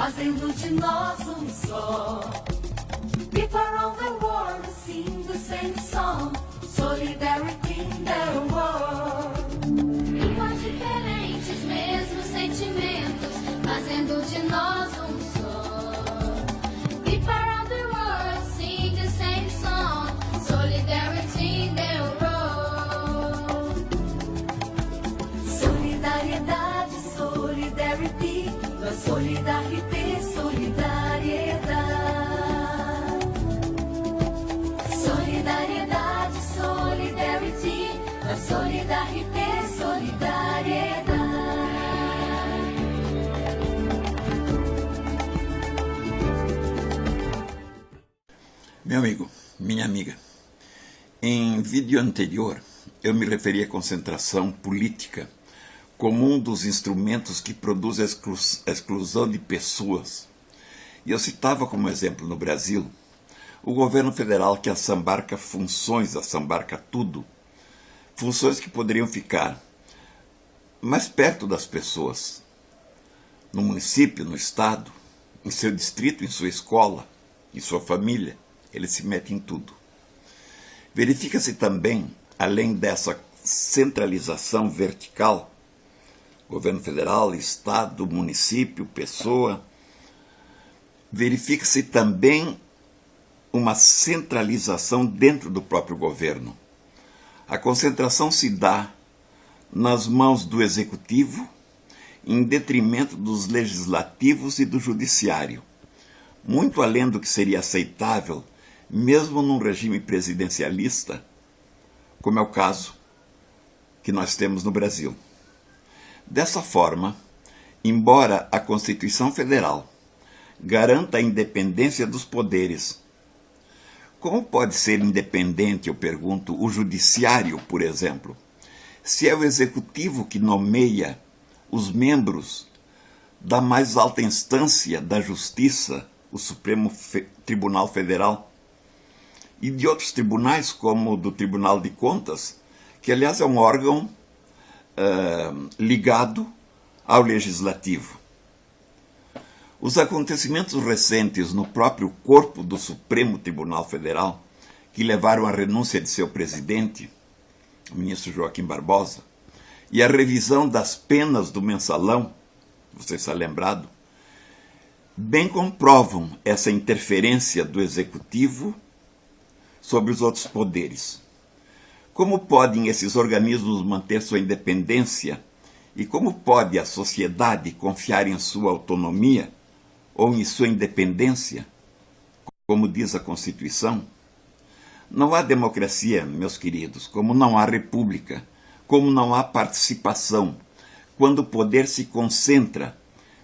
fazendo de nós um só. People around the world sing the same song, solidarity in the world. Línguas diferentes, mesmos sentimentos, fazendo de nós um só. People around the world sing the same song, solidarity in the world. Solidariedade, solidarity, la solidarité, solidariedade. Solidariedade, solidarity, la solidarité, solidariedade. Meu amigo, minha amiga, em vídeo anterior eu me referi à concentração política como um dos instrumentos que produz a exclusão de pessoas. E eu citava como exemplo no Brasil o governo federal que assambarca funções, assambarca tudo, funções que poderiam ficar mais perto das pessoas, no município, no estado, em seu distrito, em sua escola, em sua família. Ele se mete em tudo. Verifica-se também, além dessa centralização vertical, governo federal, estado, município, pessoa, verifica-se também uma centralização dentro do próprio governo. A concentração se dá nas mãos do executivo, em detrimento dos legislativos e do judiciário, muito além do que seria aceitável mesmo num regime presidencialista, como é o caso que nós temos no Brasil. Dessa forma, embora a Constituição Federal garanta a independência dos poderes, como pode ser independente, eu pergunto, o judiciário, por exemplo, se é o executivo que nomeia os membros da mais alta instância da justiça, o Supremo Tribunal Federal, e de outros tribunais, como o do Tribunal de Contas, que aliás é um órgão ligado ao Legislativo. Os acontecimentos recentes no próprio corpo do Supremo Tribunal Federal, que levaram à renúncia de seu presidente, o ministro Joaquim Barbosa, e a revisão das penas do mensalão, você está lembrado, bem comprovam essa interferência do Executivo sobre os outros poderes. Como podem esses organismos manter sua independência e como pode a sociedade confiar em sua autonomia ou em sua independência, como diz a Constituição? Não há democracia, meus queridos, como não há república, como não há participação, quando o poder se concentra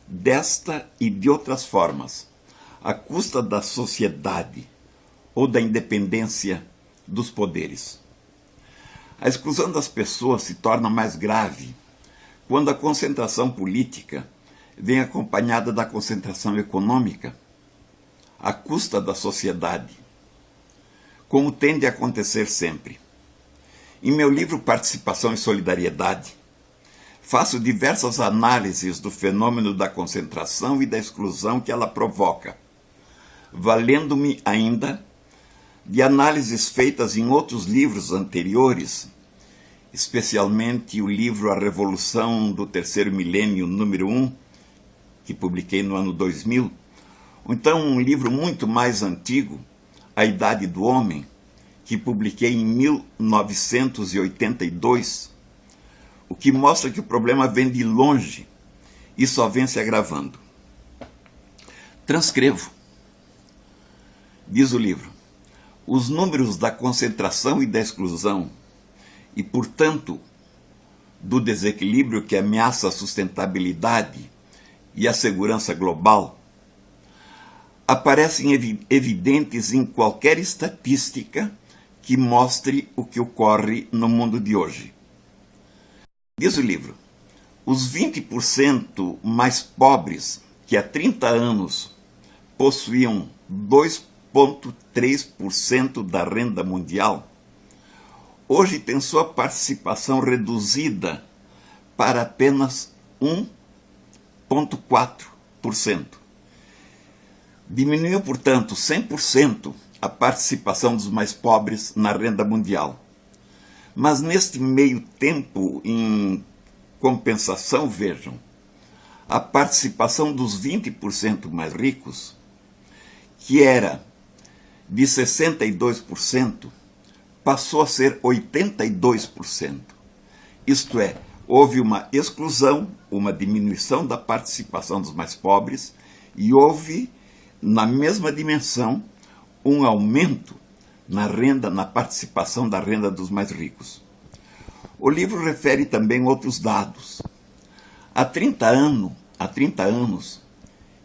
desta e de outras formas, à custa da sociedade ou da independência dos poderes. A exclusão das pessoas se torna mais grave quando a concentração política vem acompanhada da concentração econômica, à custa da sociedade, como tende a acontecer sempre. Em meu livro Participação e Solidariedade, faço diversas análises do fenômeno da concentração e da exclusão que ela provoca, valendo-me ainda de análises feitas em outros livros anteriores, especialmente o livro A Revolução do Terceiro Milênio, número 1, que publiquei no ano 2000, ou então um livro muito mais antigo, A Idade do Homem, que publiquei em 1982, o que mostra que o problema vem de longe e só vem se agravando. Transcrevo. Diz o livro: os números da concentração e da exclusão, e, portanto, do desequilíbrio que ameaça a sustentabilidade e a segurança global, aparecem evidentes em qualquer estatística que mostre o que ocorre no mundo de hoje. Diz o livro: os 20% mais pobres que há 30 anos possuíam 2,3% da renda mundial, hoje têm sua participação reduzida para apenas 1,4%. Diminuiu, portanto, 100% a participação dos mais pobres na renda mundial. Mas neste meio tempo, em compensação, vejam, a participação dos 20% mais ricos, que era de 62%, passou a ser 82%. Isto é, houve uma exclusão, uma diminuição da participação dos mais pobres e houve, na mesma dimensão, um aumento na participação da renda dos mais ricos. O livro refere também outros dados. Há 30 anos,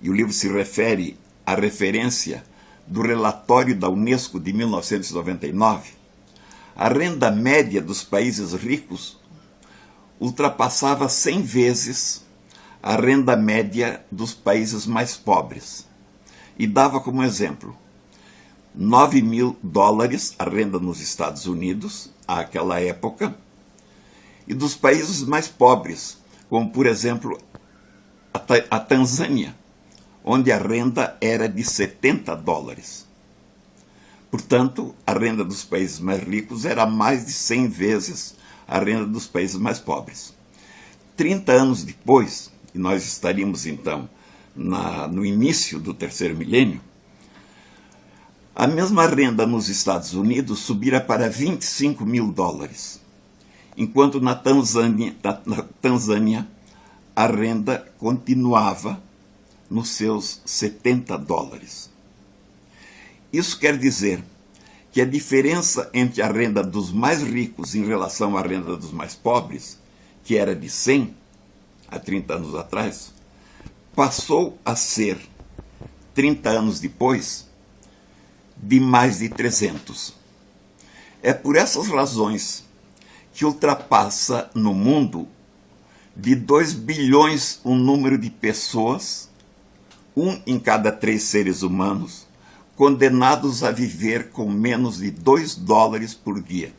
e o livro se refere à referência do relatório da Unesco de 1999, a renda média dos países ricos ultrapassava 100 vezes a renda média dos países mais pobres. E dava como exemplo $9.000 a renda nos Estados Unidos, àquela época, e dos países mais pobres, como, por exemplo, a Tanzânia, onde a renda era de $70. Portanto, a renda dos países mais ricos era mais de 100 vezes a renda dos países mais pobres. 30 anos depois, e nós estaríamos então no início do terceiro milênio, a mesma renda nos Estados Unidos subira para $25.000, enquanto na Tanzânia a renda continuava nos seus $70. Isso quer dizer que a diferença entre a renda dos mais ricos em relação à renda dos mais pobres, que era de 100 há 30 anos atrás, passou a ser, 30 anos depois, de mais de 300. É por essas razões que ultrapassa no mundo de 2 bilhões o número de pessoas, 1 em cada 3 seres humanos, condenados a viver com menos de $2 por dia.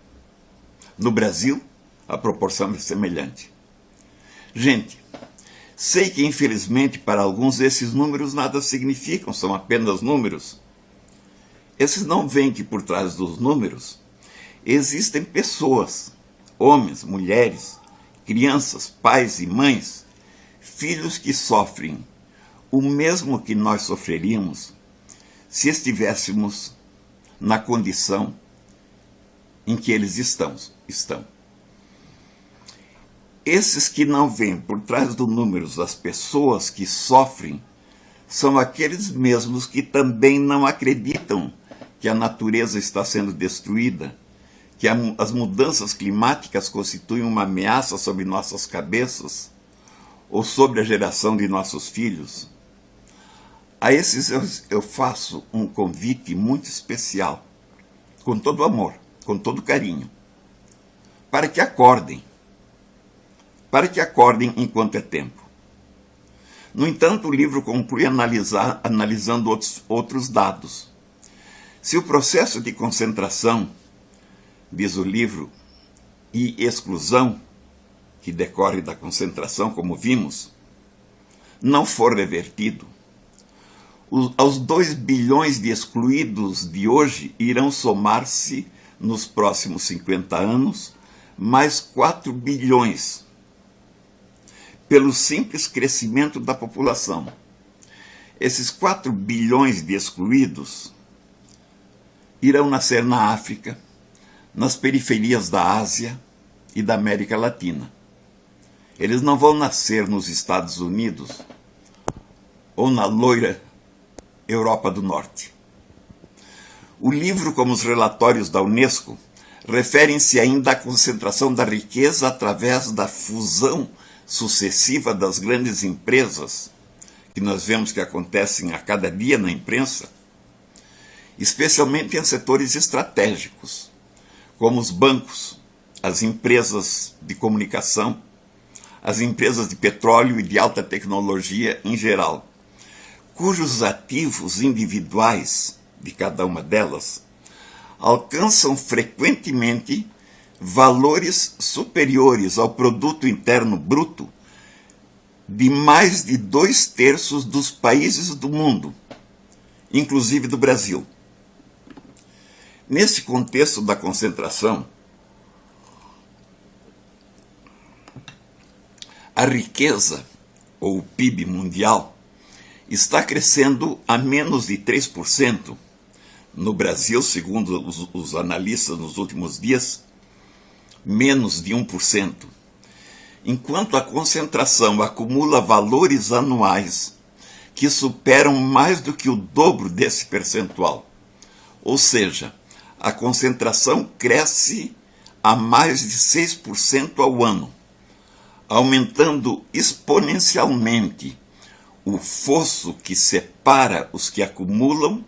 No Brasil, a proporção é semelhante. Gente, sei que infelizmente para alguns esses números nada significam, são apenas números. Esses não veem que por trás dos números existem pessoas, homens, mulheres, crianças, pais e mães, filhos que sofrem o mesmo que nós sofreríamos se estivéssemos na condição em que eles estão. Esses que não veem por trás dos números as pessoas que sofrem são aqueles mesmos que também não acreditam que a natureza está sendo destruída, que as mudanças climáticas constituem uma ameaça sobre nossas cabeças ou sobre a geração de nossos filhos. A esses eu faço um convite muito especial, com todo amor, com todo carinho, para que acordem enquanto é tempo. No entanto, o livro conclui analisando outros dados. Se o processo de concentração, diz o livro, e exclusão, que decorre da concentração, como vimos, não for revertido, aos 2 bilhões de excluídos de hoje irão somar-se, nos próximos 50 anos, mais 4 bilhões, pelo simples crescimento da população. Esses 4 bilhões de excluídos irão nascer na África, nas periferias da Ásia e da América Latina. Eles não vão nascer nos Estados Unidos ou na loira Europa do Norte. O livro, como os relatórios da Unesco, referem-se ainda à concentração da riqueza através da fusão sucessiva das grandes empresas, que nós vemos que acontecem a cada dia na imprensa, especialmente em setores estratégicos, como os bancos, as empresas de comunicação, as empresas de petróleo e de alta tecnologia em geral, cujos ativos individuais de cada uma delas alcançam frequentemente valores superiores ao produto interno bruto de mais de 2/3 dos países do mundo, inclusive do Brasil. Nesse contexto da concentração, a riqueza, ou o PIB mundial, está crescendo a menos de 3%. No Brasil, segundo os analistas nos últimos dias, menos de 1%. Enquanto a concentração acumula valores anuais que superam mais do que o dobro desse percentual. Ou seja, a concentração cresce a mais de 6% ao ano, aumentando exponencialmente o fosso que separa os que acumulam,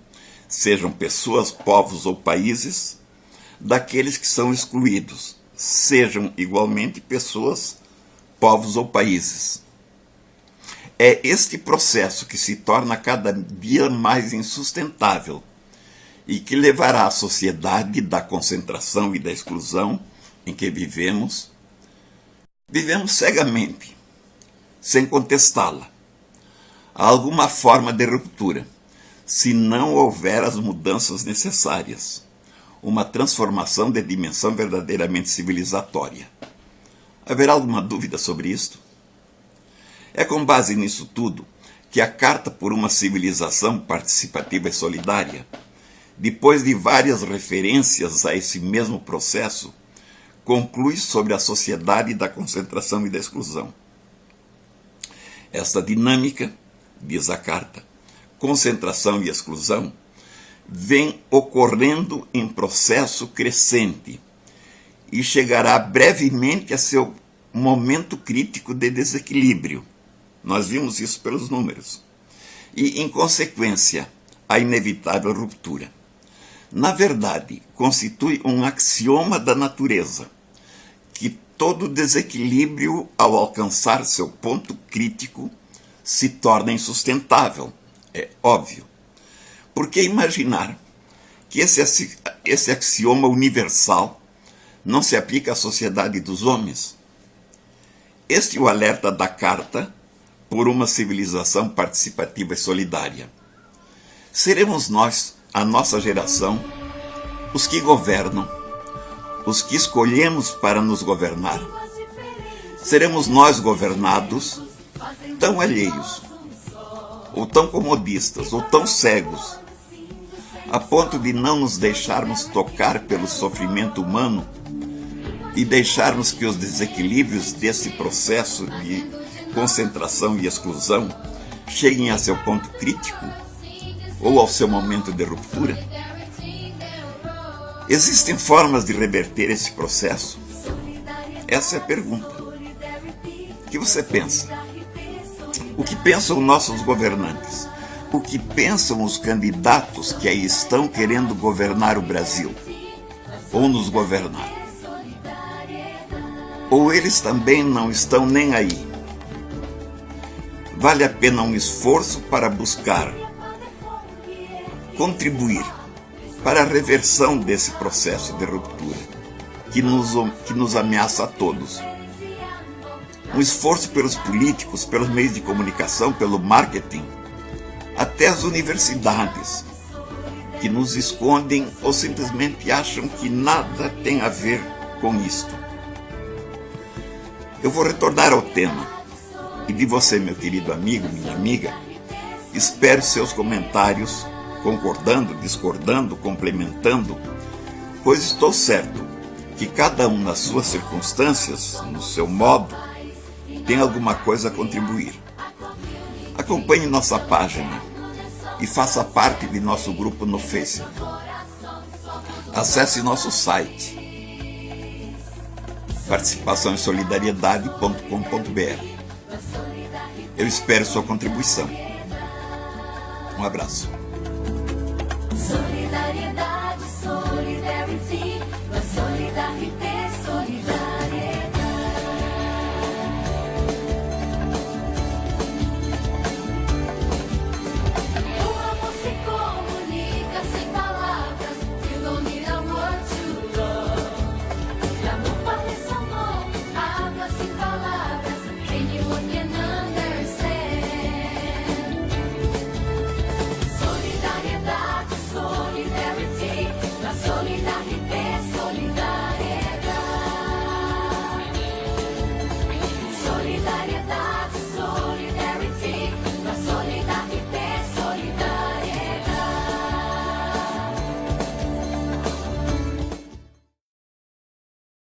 sejam pessoas, povos ou países, daqueles que são excluídos, sejam igualmente pessoas, povos ou países. É este processo que se torna cada dia mais insustentável e que levará a sociedade da concentração e da exclusão em que vivemos cegamente, sem contestá-la, a alguma forma de ruptura, se não houver as mudanças necessárias, uma transformação de dimensão verdadeiramente civilizatória. Haverá alguma dúvida sobre isto? É com base nisso tudo que a Carta por uma Civilização Participativa e Solidária, depois de várias referências a esse mesmo processo, conclui sobre a sociedade da concentração e da exclusão. Esta dinâmica, diz a Carta, concentração e exclusão, vem ocorrendo em processo crescente e chegará brevemente a seu momento crítico de desequilíbrio. Nós vimos isso pelos números. E, em consequência, a inevitável ruptura. Na verdade, constitui um axioma da natureza, que todo desequilíbrio, ao alcançar seu ponto crítico, se torna insustentável. É óbvio. Por que imaginar que esse axioma universal não se aplica à sociedade dos homens? Este é o alerta da Carta por uma Civilização Participativa e Solidária. Seremos nós, a nossa geração, os que governam, os que escolhemos para nos governar. Seremos nós governados, tão alheios, ou tão comodistas, ou tão cegos, a ponto de não nos deixarmos tocar pelo sofrimento humano e deixarmos que os desequilíbrios desse processo de concentração e exclusão cheguem a seu ponto crítico ou ao seu momento de ruptura? Existem formas de reverter esse processo? Essa é a pergunta. O que você pensa? O que pensam nossos governantes? O que pensam os candidatos que aí estão querendo governar o Brasil? Ou nos governar? Ou eles também não estão nem aí? Vale a pena um esforço para buscar contribuir para a reversão desse processo de ruptura que nos ameaça a todos. Um esforço pelos políticos, pelos meios de comunicação, pelo marketing, até as universidades, que nos escondem ou simplesmente acham que nada tem a ver com isto. Eu vou retornar ao tema, e de você, meu querido amigo, minha amiga, espero seus comentários, concordando, discordando, complementando, pois estou certo que cada um nas suas circunstâncias, no seu modo, tem alguma coisa a contribuir. Acompanhe nossa página e faça parte de nosso grupo no Facebook. Acesse nosso site participaçãoesolidariedade.com.br. Eu espero sua contribuição. Um abraço.